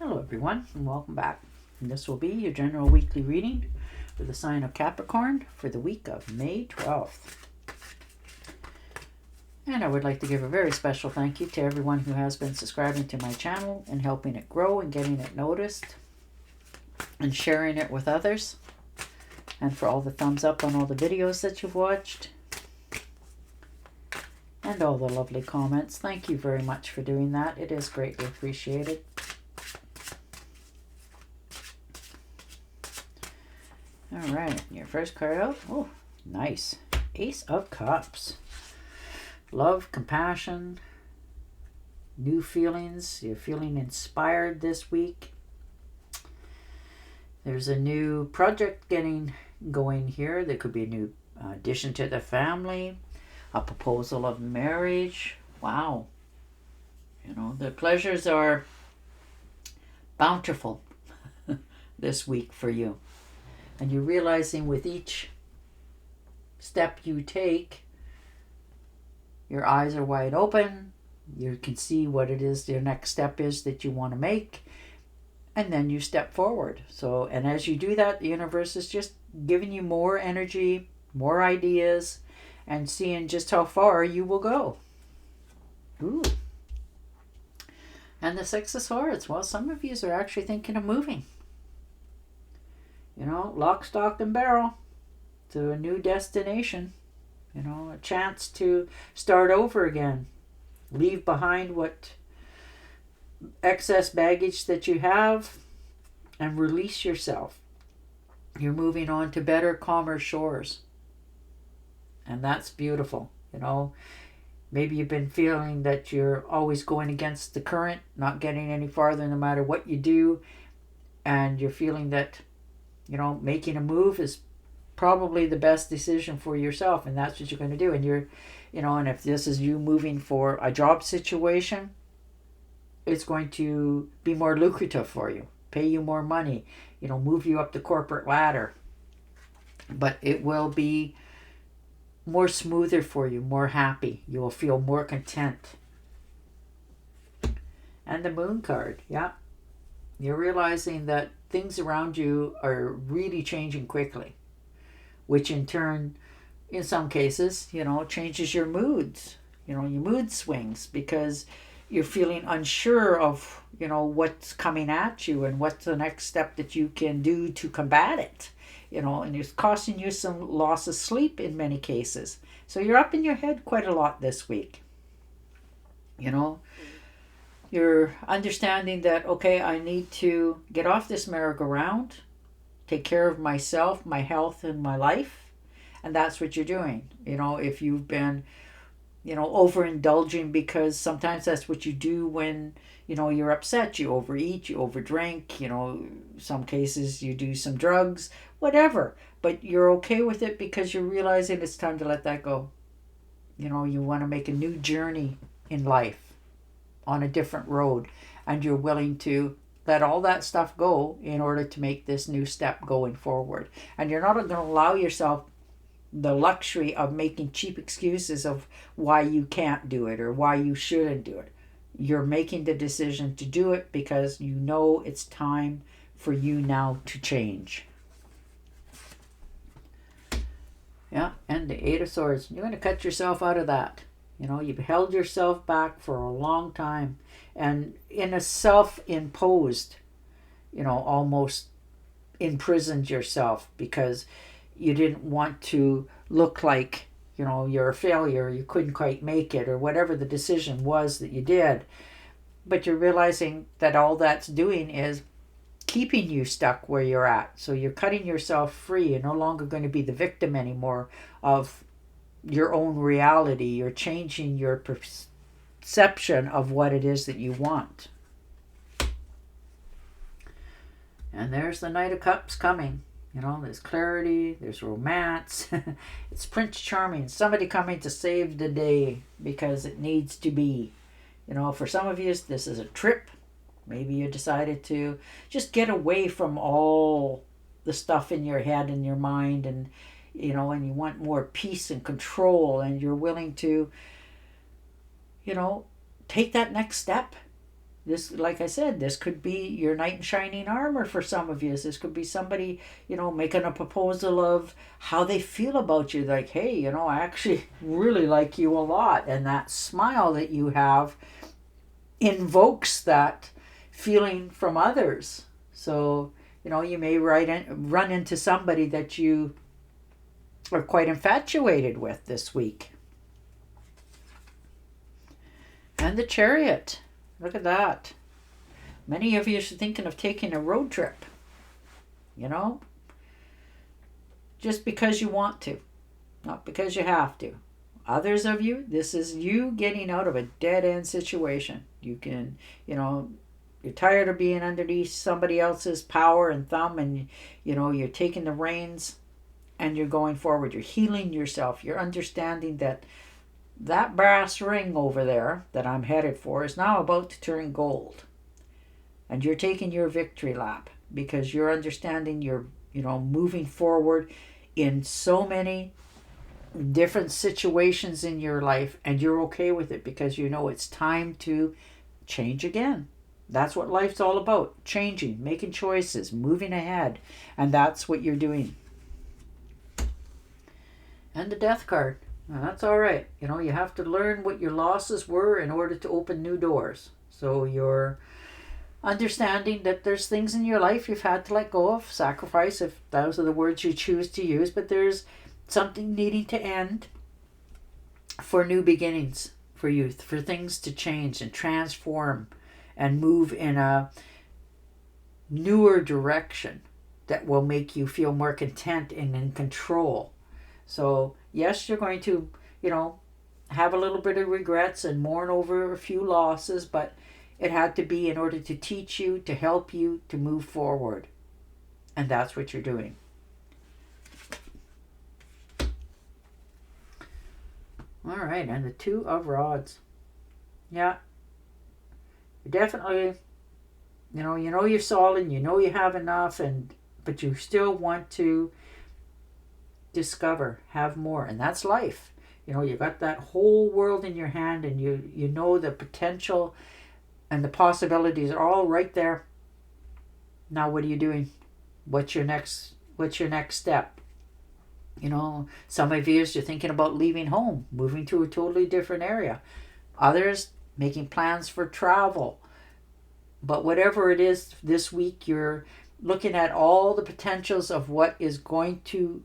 Hello everyone and welcome back. And this will be your general weekly reading for the sign of Capricorn for the week of May 12th. And I would like to give a very special thank you to everyone who has been subscribing to my channel and helping it grow and getting it noticed and sharing it with others. And for all the thumbs up on all the videos that you've watched. And all the lovely comments. Thank you very much for doing that. It is greatly appreciated. All right, your first card out. Oh, nice. Ace of Cups. Love, compassion, new feelings. You're feeling inspired this week. There's a new project getting going here. There could be a new addition to the family, a proposal of marriage. Wow. You know, the pleasures are bountiful this week for you. And you're realizing with each step you take, your eyes are wide open. You can see what it is your next step is that you want to make. And then you step forward. So, and as you do that, the universe is just giving you more energy, more ideas, and seeing just how far you will go. Ooh. And the Six of Swords. Well, some of you are actually thinking of moving. You know, lock, stock, and barrel to a new destination. You know, a chance to start over again. Leave behind what excess baggage that you have and release yourself. You're moving on to better, calmer shores. And that's beautiful. You know, maybe you've been feeling that you're always going against the current, not getting any farther no matter what you do. And you're feeling that, you know, making a move is probably the best decision for yourself, and that's what you're going to do. And you're, you know, and if this is you moving for a job situation, it's going to be more lucrative for you, pay you more money, you know, move you up the corporate ladder. But it will be more smoother for you, more happy. You will feel more content. And the Moon card, yeah. You're realizing that things around you are really changing quickly, which in turn, in some cases, you know, changes your moods, you know, your mood swings, because you're feeling unsure of, you know, what's coming at you and what's the next step that you can do to combat it, you know, and it's costing you some loss of sleep in many cases. So you're up in your head quite a lot this week, you know. You're understanding that, okay, I need to get off this merry-go-round, take care of myself, my health, and my life. And that's what you're doing. You know, if you've been, you know, overindulging, because sometimes that's what you do when, you know, you're upset. You overeat, you overdrink, you know, some cases you do some drugs, whatever. But you're okay with it because you're realizing it's time to let that go. You know, you want to make a new journey in life on a different road, and you're willing to let all that stuff go in order to make this new step going forward. And you're not going to allow yourself the luxury of making cheap excuses of why you can't do it or why you shouldn't do it. You're making the decision to do it because you know it's time for you now to change. Yeah, and the Eight of Swords. You're going to cut yourself out of that. You know, you've held yourself back for a long time, and in a self-imposed, you know, almost imprisoned yourself because you didn't want to look like, you know, you're a failure, you couldn't quite make it, or whatever the decision was that you did. But you're realizing that all that's doing is keeping you stuck where you're at. So you're cutting yourself free. You're no longer going to be the victim anymore of your own reality. You're changing your perception of what it is that you want. And there's the Knight of Cups coming. You know, there's clarity, there's romance. It's Prince Charming, somebody coming to save the day because it needs to be. You know, for some of you, this is a trip. Maybe you decided to just get away from all the stuff in your head and your mind, and you know, and you want more peace and control, and you're willing to, you know, take that next step This, like I said, this could be your knight in shining armor for some of you. This could be somebody, making a proposal of how they feel about you. Like, hey, I actually really like you a lot. And that smile that you have invokes that feeling from others. So, you may run into somebody that you are quite infatuated with this week. And the Chariot. Look at that. Many of you are thinking of taking a road trip. Just because you want to, not because you have to. Others of you, this is you getting out of a dead-end situation. You can, you're tired of being underneath somebody else's power and thumb, and, you're taking the reins and you're going forward. You're healing yourself. You're understanding that brass ring over there that I'm headed for is now about to turn gold. And you're taking your victory lap because you're understanding you're, moving forward in so many different situations in your life, and you're okay with it because it's time to change again. That's what life's all about. Changing, making choices, moving ahead. And that's what you're doing. And the Death card. Now, that's all right. You have to learn what your losses were in order to open new doors. So you're understanding that there's things in your life you've had to let go of, sacrifice, if those are the words you choose to use, but there's something needing to end for new beginnings for you, for things to change and transform and move in a newer direction that will make you feel more content and in control. So, yes, you're going to, have a little bit of regrets and mourn over a few losses, but it had to be in order to teach you, to help you to move forward. And that's what you're doing. All right, and the Two of Rods. Yeah. Definitely, you're solid, you have enough, but you still want to discover, have more, and that's life. You got that whole world in your hand, and you know the potential and the possibilities are all right there. Now what are you doing? What's your next step? Some of you, you're thinking about leaving home, moving to a totally different area. Others making plans for travel. But whatever it is this week, you're looking at all the potentials of what is going to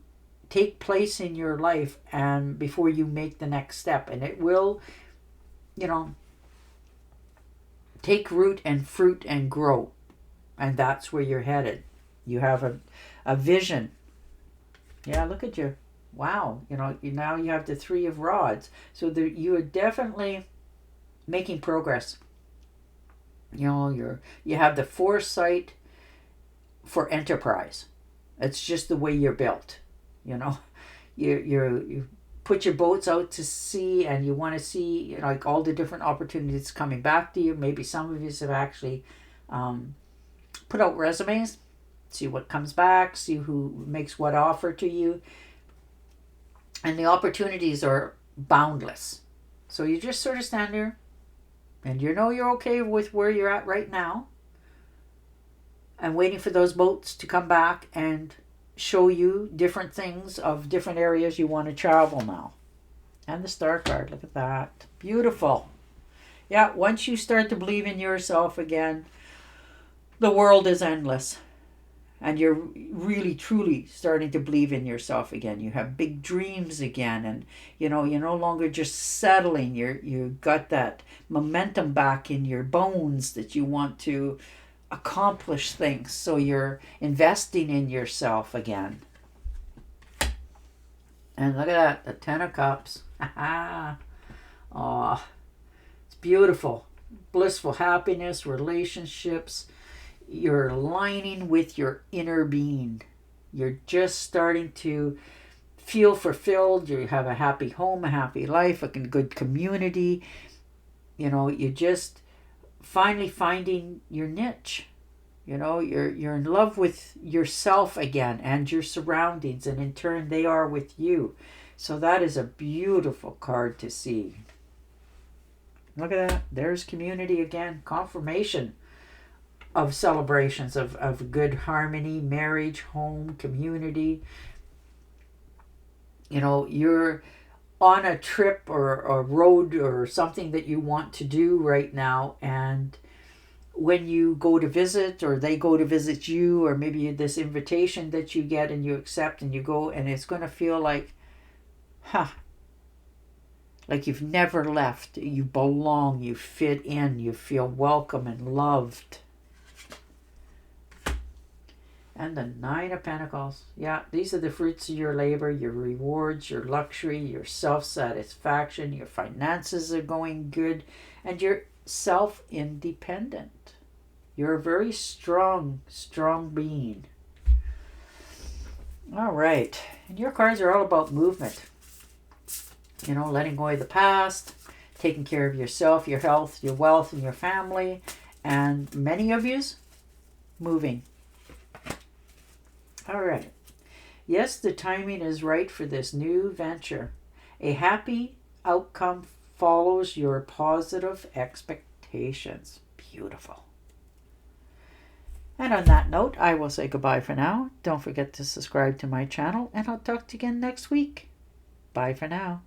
take place in your life and before you make the next step. And it will, take root and fruit and grow. And that's where you're headed. You have a vision. Yeah, look at you. Wow. Now you have the Three of Rods. So you are definitely making progress. You have the foresight for enterprise. It's just the way you're built. You put your boats out to sea, and you want to see all the different opportunities coming back to you. Maybe some of you have actually put out resumes, see what comes back, see who makes what offer to you, and the opportunities are boundless. So you just sort of stand there, and you're okay with where you're at right now, and waiting for those boats to come back and show you different things of different areas you want to travel now. And the Star card, look at that. Beautiful. Yeah, once you start to believe in yourself again, the world is endless. And you're really, truly starting to believe in yourself again. You have big dreams again. And, you're no longer just settling. You got that momentum back in your bones that you want to accomplish things. So you're investing in yourself again. And look at that, the Ten of Cups. Oh, it's beautiful. Blissful happiness, relationships. You're aligning with your inner being. You're just starting to feel fulfilled. You have a happy home, a happy life, a good community. You just finally finding your niche. You're in love with yourself again and your surroundings, and in turn they are with you. So that is a beautiful card to see. Look at that. There's community again. Confirmation of celebrations of good harmony, marriage, home, community. You know, you're on a trip or a road or something that you want to do right now, and when you go to visit or they go to visit you, or maybe this invitation that you get and you accept and you go, and it's going to feel like, like you've never left. You belong, you fit in, you feel welcome and loved. And the Nine of Pentacles. Yeah, these are the fruits of your labor, your rewards, your luxury, your self-satisfaction, your finances are going good, and you're self-independent. You're a very strong being. All right. And your cards are all about movement. You know, letting go of the past, taking care of yourself, your health, your wealth, and your family. And many of yous, moving. All right. Yes, the timing is right for this new venture. A happy outcome follows your positive expectations. Beautiful. And on that note, I will say goodbye for now. Don't forget to subscribe to my channel, and I'll talk to you again next week. Bye for now.